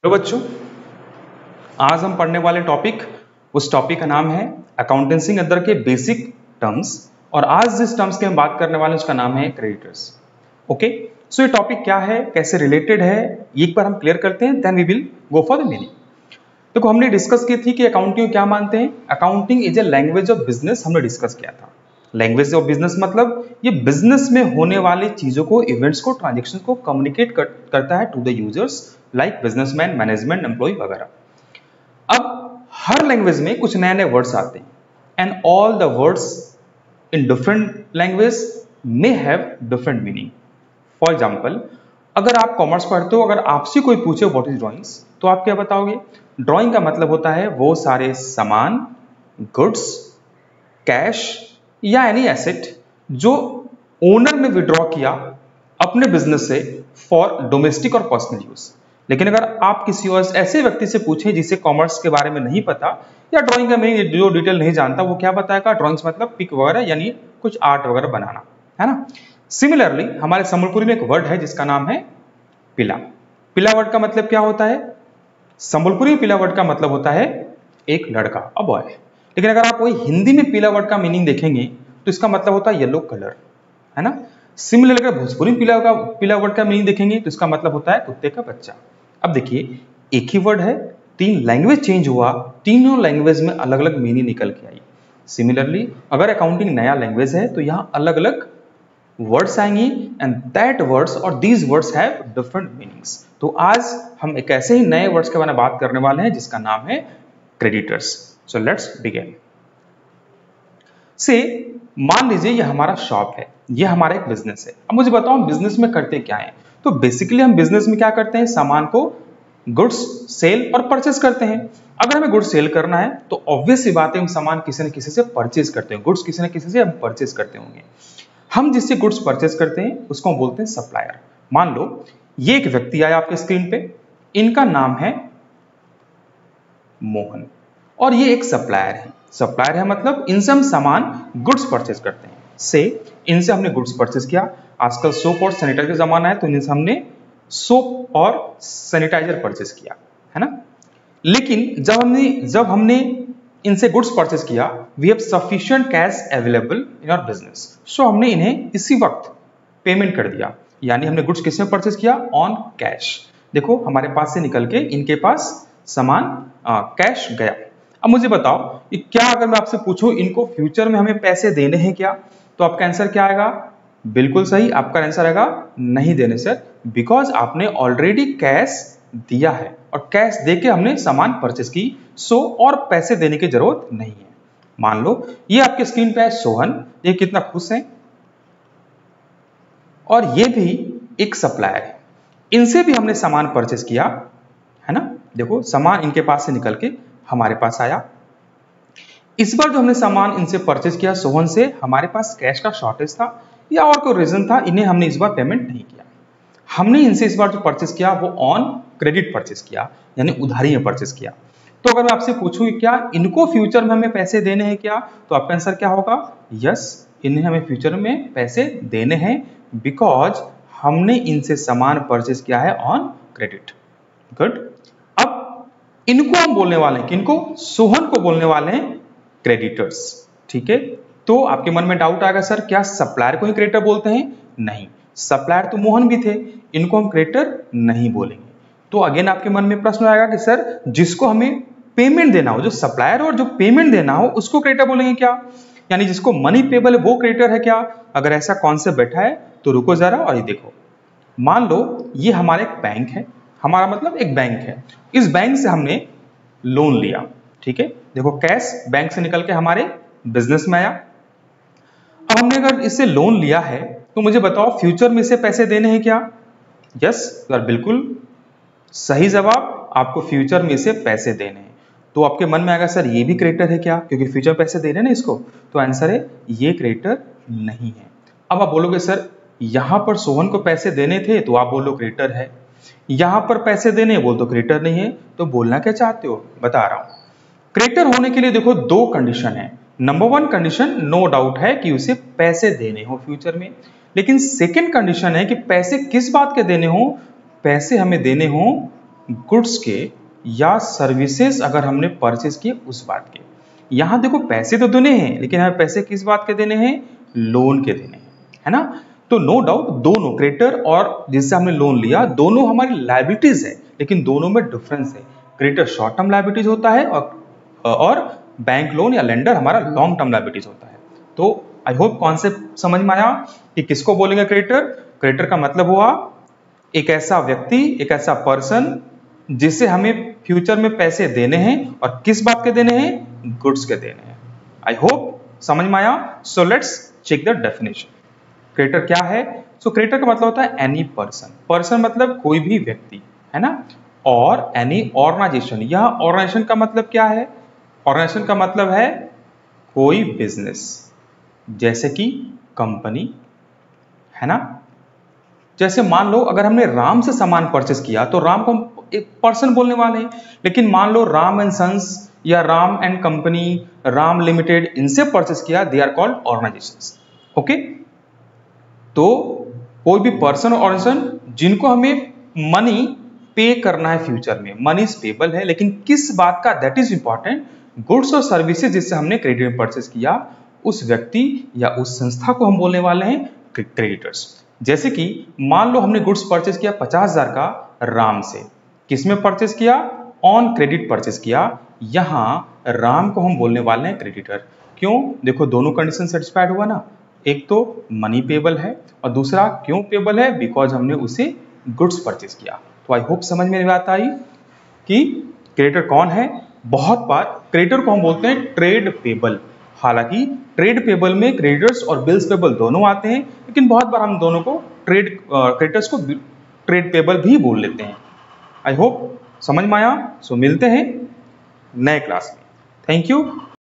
Hello बच्चों, आज हम पढ़ने वाले उस टॉपिक का नाम है अकाउंटेंसी अंदर के बेसिक टर्म्स। और आज जिस टर्म्स की हम बात करने वाले हैं उसका नाम है क्रेडिटर्स। ओके, सो ये टॉपिक क्या है, कैसे रिलेटेड है, एक बार हम क्लियर करते हैं, then we will go for the meaning. देखो, हमने डिस्कस की थी कि अकाउंटिंग क्या मानते हैं। Accounting is a language of business, हमने डिस्कस किया था। लैंग्वेज ऑफ बिजनेस मतलब ये बिजनेस में होने वाली चीजों को, इवेंट्स को, ट्रांजेक्शन को कम्युनिकेट करता है to the users like businessman, management, employee वगैरह। अब हर लैंग्वेज में कुछ नए नए वर्ड्स आते हैं and all the words in different language may have different meaning. For example, अगर आप कॉमर्स पढ़ते हो, अगर आपसे कोई पूछे व्हाट इज ड्राइंग्स, तो आप क्या बताओगे? ड्राइंग का मतलब होता है वो सारे सामान, गुड्स, कैश या एनी एसेट जो ओनर ने विड्रॉ किया अपने बिजनेस से फॉर डोमेस्टिक और पर्सनल यूज। लेकिन अगर आप किसी और ऐसे व्यक्ति से पूछें जिसे कॉमर्स के बारे में नहीं पता या ड्राइंग का मीनिंग जो डिटेल नहीं जानता, वो क्या बताएगा? ड्राइंग्स मतलब पिक वगैरह, यानी कुछ आर्ट वगैरह बनाना, है ना। सिमिलरली हमारे संबलपुरी में एक वर्ड है जिसका नाम है पिला। पिला वर्ड का मतलब क्या होता है? संबलपुरी में पिला वर्ड का मतलब होता है एक लड़का, अ बॉय। लेकिन अगर आप वही हिंदी में पिला वर्ड का मीनिंग देखेंगे तो इसका मतलब होता है येलो कलर, है ना। सिमिलरली अगर भोजपुरी में पिला वर्ड का मीनिंग देखेंगे तो इसका मतलब होता है कुत्ते का बच्चा। अब देखिए, एक ही वर्ड है, तीन लैंग्वेज चेंज हुआ, तीनों लैंग्वेज में अलग अलग मीनिंग निकल के आई। सिमिलरली अगर अकाउंटिंग नया लैंग्वेज है तो यहां अलग अलग वर्ड्स आएंगी एंड दैट वर्ड्स और these words have different meanings. तो आज हम एक ऐसे ही नए वर्ड्स के बारे में बात करने वाले हैं जिसका नाम है क्रेडिटर्स। So let's begin. से मान लीजिए ये हमारा शॉप है, ये हमारा एक बिजनेस है। अब मुझे बताओ बिजनेस में करते क्या है? तो बेसिकली हम बिजनेस में क्या करते हैं? सामान को गुड्स सेल और परचेज करते हैं। अगर हमें गुड्स सेल करना है तो ऑब्वियस सी बात है, हम सामान किसी न किसी से परचेज करते हैं, गुड्स किसी न किसी से हम परचेज करते होंगे। हम जिससे गुड्स परचेज करते हैं उसको हम बोलते हैं सप्लायर। मान लो ये एक व्यक्ति आया आपके स्क्रीन पे, इनका नाम है मोहन और ये एक सप्लायर है। सप्लायर है मतलब इनसे हम सामान गुड्स परचेज करते हैं। से इनसे हमने गुड्स परचेज किया। आजकल सोप और सैनिटाइजर का जमाना है तो इनसे हमने सोप और सैनिटाइजर परचेज किया, है ना। लेकिन जब हमने इनसे गुड्स परचेज किया, we have sufficient cash available in our business, so हमने इन्हें इसी वक्त पेमेंट कर दिया। यानी हमने गुड्स किस में परचेज किया? On cash. देखो हमारे पास से निकल के इनके पास सामान कैश गया। अब मुझे बताओ कि क्या अगर मैं आपसे पूछूं इनको फ्यूचर में हमें पैसे देने हैं क्या, तो आपका आंसर क्या आएगा? बिल्कुल सही, आपका आंसर आएगा नहीं देने सर, बिकॉज आपने ऑलरेडी कैश दिया है और कैश देके हमने सामान परचेज की, सो और पैसे देने की जरूरत नहीं है। मान लो ये आपके स्क्रीन पे है सोहन, ये कितना खुश है और ये भी एक सप्लायर है, इनसे भी हमने सामान परचेज किया, है ना। देखो सामान इनके पास से निकल के हमारे पास आया। इस बार जो हमने सामान इनसे परचेज किया सोहन से, हमारे पास कैश का शॉर्टेज था या और कोई रीजन था, इन्हें हमने इस बार पेमेंट नहीं किया। हमने इनसे इस बार जो परचेज किया वो ऑन क्रेडिट परचेज किया, यानी उधारी में परचेज किया। तो अगर मैं आपसे पूछूं क्या इनको फ्यूचर में हमें पैसे देने हैं क्या, तो आपका आंसर क्या होगा? यस, इन्हें हमें फ्यूचर में पैसे देने हैं बिकॉज हमने इनसे सामान परचेज किया है ऑन क्रेडिट। गुड। अब इनको हम बोलने वाले हैं, किनको? सोहन को बोलने वाले हैं क्रेडिटर्स, ठीक है। तो आपके मन में डाउट आएगा, सर क्या सप्लायर को ही क्रेडिटर बोलते हैं? नहीं, सप्लायर तो मोहन भी थे, इनको हम क्रेडिटर नहीं बोलेंगे। तो अगेन आपके मन में प्रश्न आएगा कि सर जिसको हमें पेमेंट देना हो, जो सप्लायर और जो पेमेंट देना हो उसको क्रेडिटर बोलेंगे क्या? यानी जिसको मनी पेबल है वो क्रेडिटर है क्या? अगर ऐसा कॉन्सेप्ट बैठा है तो रुको जरा और ये देखो। मान लो ये हमारा एक बैंक है, हमारा मतलब एक बैंक है, इस बैंक से हमने लोन लिया, ठीक है। देखो कैश बैंक से निकल के हमारे बिजनेस में आया। अब हमने अगर इससे लोन लिया है तो मुझे बताओ फ्यूचर में इसे पैसे देने हैं क्या? यस, यार बिल्कुल सही जवाब, आपको फ्यूचर में इसे पैसे देने हैं। तो आपके मन में आएगा सर ये भी क्रेडिटर है क्या, क्योंकि फ्यूचर में पैसे दे रहे हैं ना इसको। तो आंसर है ये क्रेडिटर नहीं है। अब आप बोलोगे सर यहां पर सोहन को पैसे देने थे तो आप बोलो क्रेडिटर है, यहां पर पैसे देने बोल तो क्रेडिटर नहीं है। तो बोलना क्या चाहते हो? बता रहा हूं। क्रेडिटर होने के लिए देखो दो कंडीशन है। Number one condition no doubt है कि उसे पैसे देने हो फ्यूचर में, लेकिन सेकंड कंडीशन है कि पैसे किस बात के देने हो? पैसे हमें देने हो गुड्स के या सर्विसेज अगर हमने परचेज किए उस बात के। यहां देखो पैसे तो देने हैं, लेकिन हमें पैसे किस बात के देने हैं? लोन के देने हैं, है ना। तो नो डाउट दोनों क्रेडिटर और जिससे हमने लोन लिया दोनों हमारी लायबिलिटीज है, लेकिन दोनों में डिफरेंस है। क्रेडिटर शॉर्ट टर्म लायबिलिटीज होता है और बैंक लोन या लेंडर हमारा लॉन्ग टर्म लायबिलिटीज होता है। तो आई होप कॉन्सेप्ट समझ में आया कि किसको बोलेंगे क्रेडिटर। क्रेडिटर का मतलब हुआ एक ऐसा व्यक्ति, एक ऐसा पर्सन जिसे हमें फ्यूचर में पैसे देने हैं, और किस बात के देने हैं? गुड्स के देने हैं। आई होप समझ में आया। So let's check the definition. Creditor क्या है? सो क्रेडिटर का मतलब होता है एनी पर्सन। पर्सन मतलब कोई भी व्यक्ति, है ना। और एनी ऑर्गेनाइजेशन, यह ऑर्गेनाइजेशन का मतलब क्या है? ऑर्गेनाइजेशन का मतलब है कोई बिजनेस, जैसे कि कंपनी, है ना। जैसे मान लो अगर हमने राम से सामान परचेस किया तो राम को हम एक पर्सन बोलने वाले हैं, लेकिन मान लो राम एंड सन्स या Ram and company, Ram limited, इनसे परचेस किया, they are called organisations. Okay, तो कोई भी पर्सन और ऑर्गेनाइजेशन जिनको हमें मनी पे करना है फ्यूचर में, मनी पेबल है, लेकिन किस बात का? That is important. गुड्स और सर्विसेज जिससे हमने क्रेडिट में परचेस किया, उस व्यक्ति या उस संस्था को हम बोलने वाले हैं क्रेडिटर्स। जैसे कि मान लो हमने गुड्स परचेस किया 50,000 का राम से, किसमें परचेस किया? ऑन क्रेडिट परचेस किया। यहां राम को हम बोलने वाले हैं क्रेडिटर। क्यों? देखो दोनों कंडीशन सेटिस्फाइड हुआ ना। एक तो मनी पेबल है और दूसरा क्यों पेबल है? बिकॉज हमने उसे गुड्स परचेस किया। तो आई होप समझ में बात आई कि क्रेडिटर कौन है। बहुत बार क्रेडिटर को हम बोलते हैं ट्रेड पेबल। हालांकि ट्रेड पेबल में क्रेडिटर्स और बिल्स पेबल दोनों आते हैं, लेकिन बहुत बार हम दोनों को क्रेडिटर्स को ट्रेड पेबल भी बोल लेते हैं। आई होप समझ में आया। सो मिलते हैं नए क्लास में। Thank you.